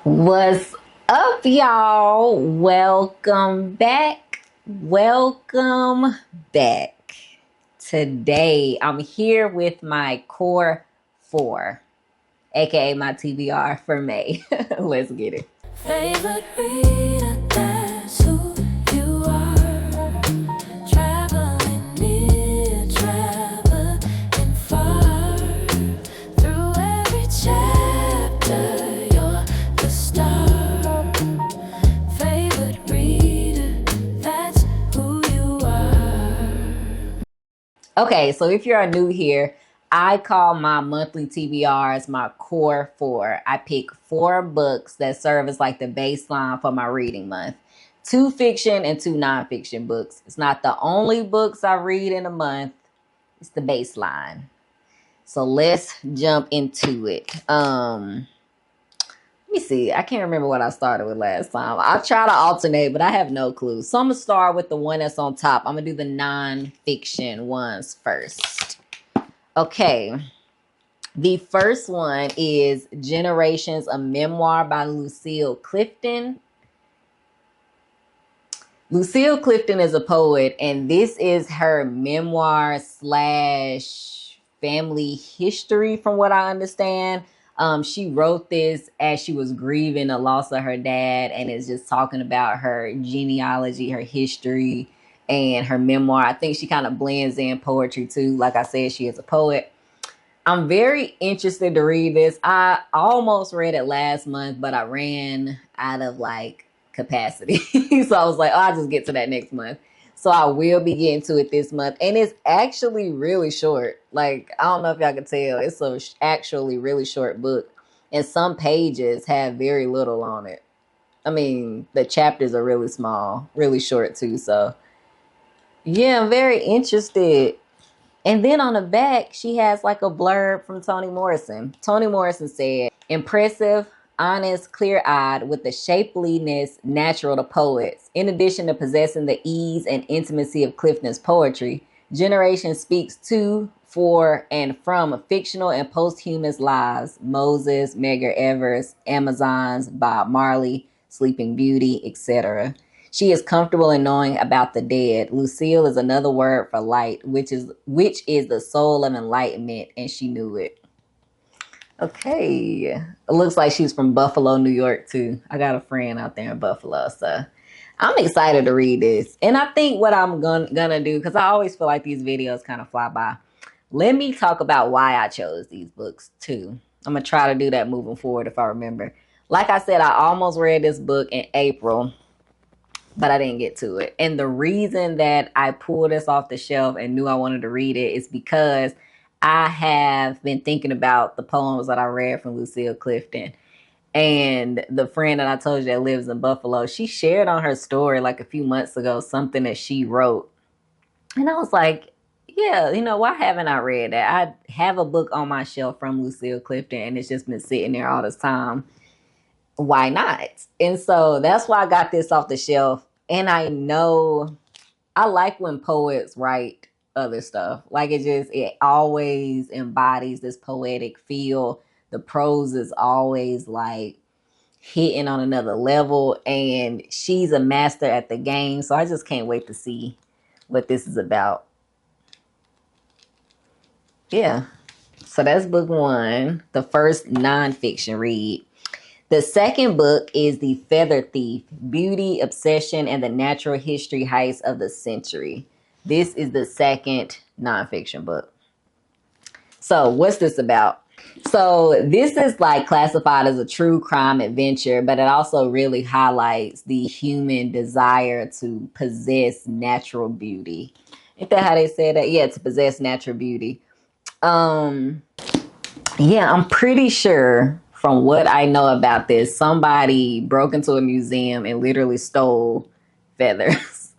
What's up, y'all? Welcome back. Welcome back. Today, I'm here with my core four, aka my TBR for May. Let's get it. Favorite reader, that's who you are. Traveling near, traveling far. Through every chapter, you're the star. Favorite reader, that's who you are. Okay, so if you're new here, I call my monthly TBRs my core four. I pick four books that serve as like the baseline for my reading month. Two fiction and two nonfiction books. It's not the only books I read in a month. It's the baseline. So let's jump into it. Let me see. I can't remember what I started with last time. I'll try to alternate, but I have no clue. So I'm gonna start with the one that's on top. I'm gonna do the nonfiction ones first. Okay. The first one is Generations, a memoir by Lucille Clifton. Lucille Clifton is a poet, and this is her memoir slash family history, from what I understand. She wrote this as she was grieving the loss of her dad, and is just talking about her genealogy, her history, and her memoir. I think she kind of blends in poetry too. Like I said, she is a poet. I'm very interested to read this. I almost read it last month, but I ran out of like capacity. So I was like, oh, I'll just get to that next month. So I will be getting to it this month. And it's actually really short. Like, I don't know if y'all can tell. It's a actually really short book. And some pages have very little on it. I mean, the chapters are really small, really short too. So yeah, I'm very interested. And then on the back, she has like a blurb from Toni Morrison. Toni Morrison said, impressive, honest, clear-eyed, with the shapeliness natural to poets. In addition to possessing the ease and intimacy of Clifton's poetry, Generation speaks to, for, and from fictional and posthumous lives: Moses, Medgar Evers, Amazons, Bob Marley, Sleeping Beauty, etc. She is comfortable in knowing about the dead. Lucille is another word for light, which is the soul of enlightenment, and she knew it. Okay. It looks like she's from Buffalo, New York, too. I got a friend out there in Buffalo, so I'm excited to read this. And I think what I'm gonna do, because I always feel like these videos kind of fly by, let me talk about why I chose these books, too. I'm gonna try to do that moving forward if I remember. Like I said, I almost read this book in April, but I didn't get to it. And the reason that I pulled this off the shelf and knew I wanted to read it is because I have been thinking about the poems that I read from Lucille Clifton. And the friend that I told you that lives in Buffalo, she shared on her story like a few months ago something that she wrote. And I was like, yeah, why haven't I read that? I have a book on my shelf from Lucille Clifton, and it's just been sitting there all this time. Why not? And so that's why I got this off the shelf. And I know I like when poets write other stuff. Like it always embodies this poetic feel. The prose is always like hitting on another level. And she's a master at the game. So I just can't wait to see what this is about. Yeah. So that's book one, the first nonfiction read. The second book is The Feather Thief: Beauty, Obsession, and the Natural History Heights of the Century. This is the second nonfiction book. So what's this about? So this is like classified as a true crime adventure, but it also really highlights the human desire to possess natural beauty. Ain't that how they said that? Yeah, to possess natural beauty. Um, Yeah, I'm pretty sure from what I know about this, somebody broke into a museum and literally stole feathers,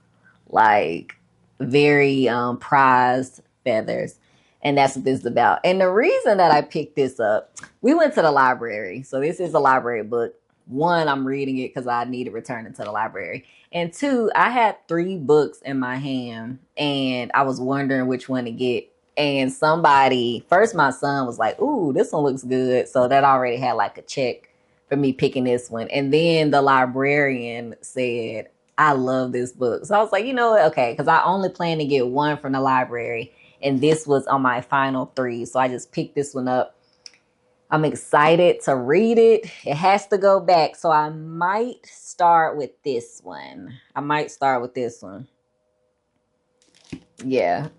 like very prized feathers. And that's what this is about. And the reason that I picked this up, we went to the library. So this is a library book. One, I'm reading it because I need to return it to the library. And two, I had three books in my hand and I was wondering which one to get. And somebody, first my son was like, ooh, this one looks good. So that already had like a check for me picking this one. And then the librarian said, I love this book. So I was like, you know what? Okay, because I only plan to get one from the library. And this was on my final 3. So I just picked this one up. I'm excited to read it. It has to go back. So I might start with this one. Yeah.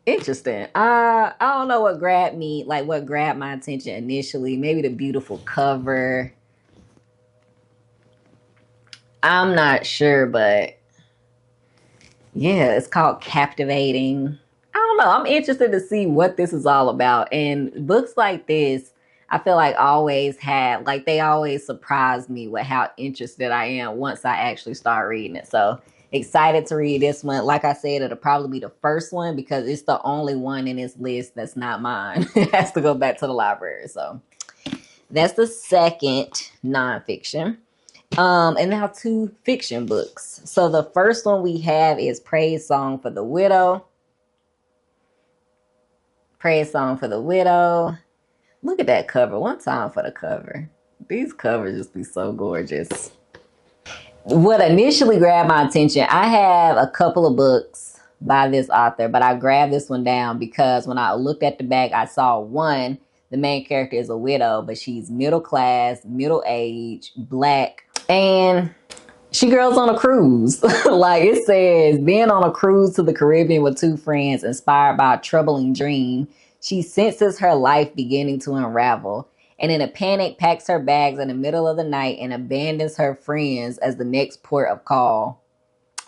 Interesting. I don't know what grabbed me, like what grabbed my attention initially. Maybe the beautiful cover. I'm not sure, but yeah, it's called Captivating. I don't know. I'm interested to see what this is all about. And books like this, I feel like they always surprise me with how interested I am once I actually start reading it. So excited to read this one. Like I said, it'll probably be the first one because it's the only one in this list that's not mine. It has to go back to the library. So that's the second nonfiction. And now 2 fiction books. So the first one we have is Praise Song for the Widow. Praise Song for the Widow. Look at that cover. One time for the cover. These covers just be so gorgeous. What initially grabbed my attention, I have a couple of books by this author, but I grabbed this one down because when I looked at the back, I saw one, the main character is a widow, but she's middle class, middle age, Black, and she goes on a cruise. Like it says, being on a cruise to the Caribbean with 2 friends, inspired by a troubling dream, she senses her life beginning to unravel, and in a panic packs her bags in the middle of the night and abandons her friends as the next port of call.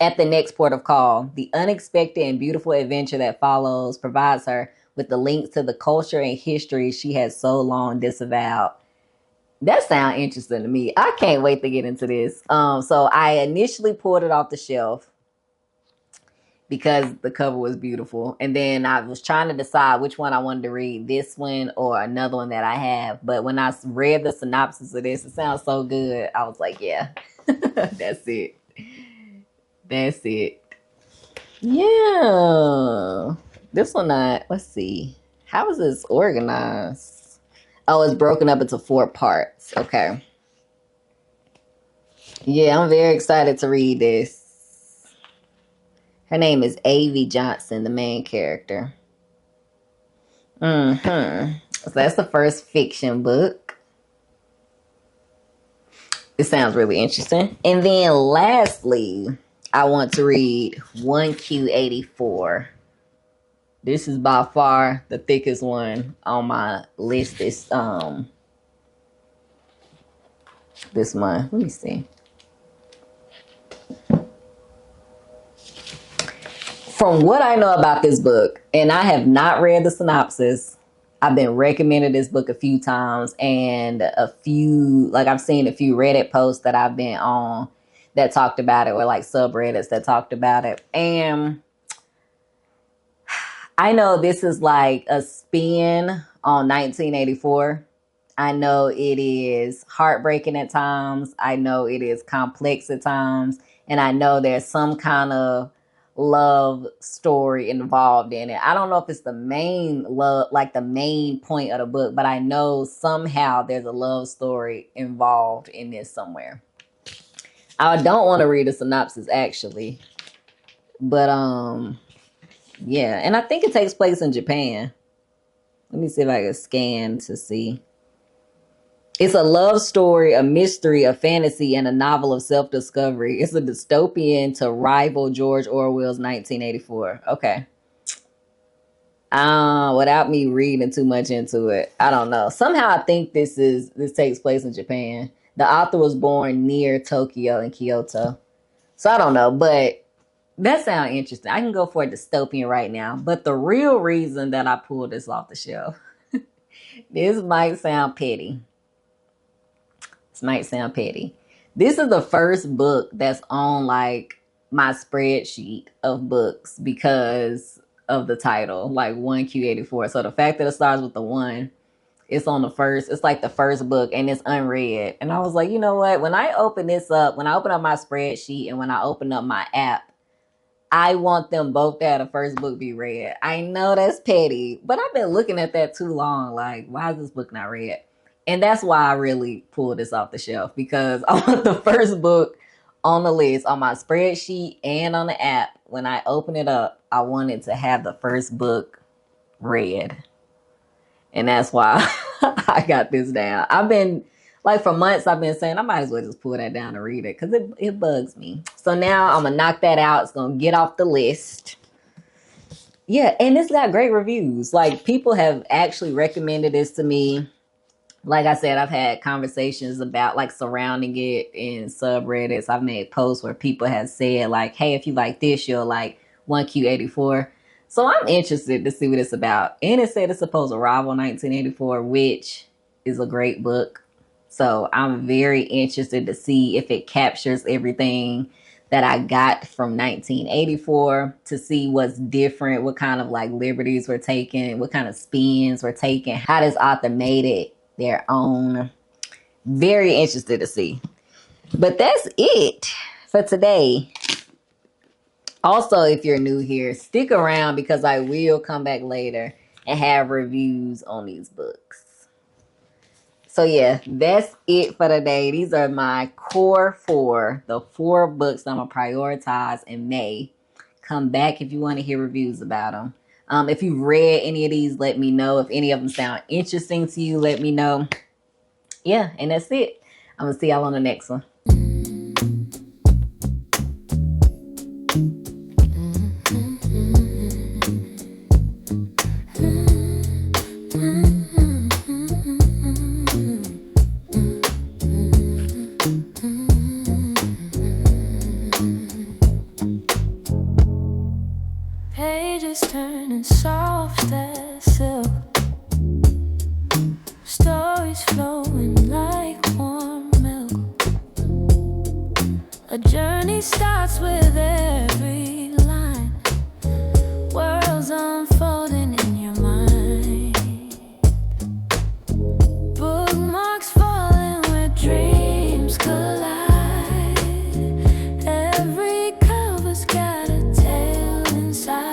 At the next port of call, the unexpected and beautiful adventure that follows provides her with the links to the culture and history she has so long disavowed. That sounds interesting to me. I can't wait to get into this. So I initially pulled it off the shelf because the cover was beautiful. And then I was trying to decide which one I wanted to read, this one or another one that I have. But when I read the synopsis of this, it sounds so good. I was like, yeah, that's it. That's it. Yeah. This one, let's see. How is this organized? Oh, it's broken up into 4 parts. Okay. Yeah, I'm very excited to read this. Her name is A.V. Johnson, the main character. So that's the first fiction book. It sounds really interesting. And then lastly, I want to read 1Q84. This is by far the thickest one on my list this month. Let me see. From what I know about this book, and I have not read the synopsis, I've been recommended this book a few times, and I've seen a few Reddit posts that I've been on that talked about it, or like subreddits that talked about it. And I know this is like a spin on 1984. I know it is heartbreaking at times. I know it is complex at times. And I know there's some kind of love story involved in it. I don't know if it's the main love, like the main point of the book, but I know somehow there's a love story involved in this somewhere. I don't want to read a synopsis actually, but yeah, and I think it takes place in Japan. Let me see if I can scan to see. It's a love story, a mystery, a fantasy, and a novel of self-discovery. It's a dystopian to rival George Orwell's 1984. Okay. Without me reading too much into it, I don't know. Somehow I think this takes place in Japan. The author was born near Tokyo in Kyoto. So I don't know, but that sounds interesting. I can go for a dystopian right now. But the real reason that I pulled this off the shelf, this might sound petty. This is the first book that's on like my spreadsheet of books because of the title, like 1Q84. So the fact that it starts with the 1, it's on the first, it's like the first book and it's unread. And I was like, you know what? When I open up my spreadsheet and when I open up my app, I want them both to have the first book be read. I know that's petty, but I've been looking at that too long. Like, why is this book not read? And that's why I really pulled this off the shelf, because I want the first book on the list on my spreadsheet and on the app. When I open it up, I wanted to have the first book read. And that's why I got this down. I've been, like, for months, I've been saying I might as well just pull that down and read it because it bugs me. So now I'm going to knock that out. It's going to get off the list. Yeah, and it's got great reviews. Like, people have actually recommended this to me. Like I said, I've had conversations about, like, surrounding it in subreddits. I've made posts where people have said, like, hey, if you like this, you'll like 1Q84. So I'm interested to see what it's about. And it said it's supposed to rival 1984, which is a great book. So I'm very interested to see if it captures everything that I got from 1984, to see what's different, what kind of, like, liberties were taken, what kind of spins were taken, how this author made it their own. Very interested to see. But that's it for today. Also, if you're new here, stick around because I will come back later and have reviews on these books. So yeah, that's it for today. These are my core 4, the 4 books I'm going to prioritize in May. Come back if you want to hear reviews about them. If you've read any of these, let me know. If any of them sound interesting to you, let me know. Yeah, and that's it. I'm going to see y'all on the next one. Pages turning soft as silk, stories flowing like warm milk. A journey starts with every line, worlds unfolding in your mind. Bookmarks falling where dreams collide. Every cover's got a tale inside.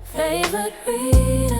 Favorite read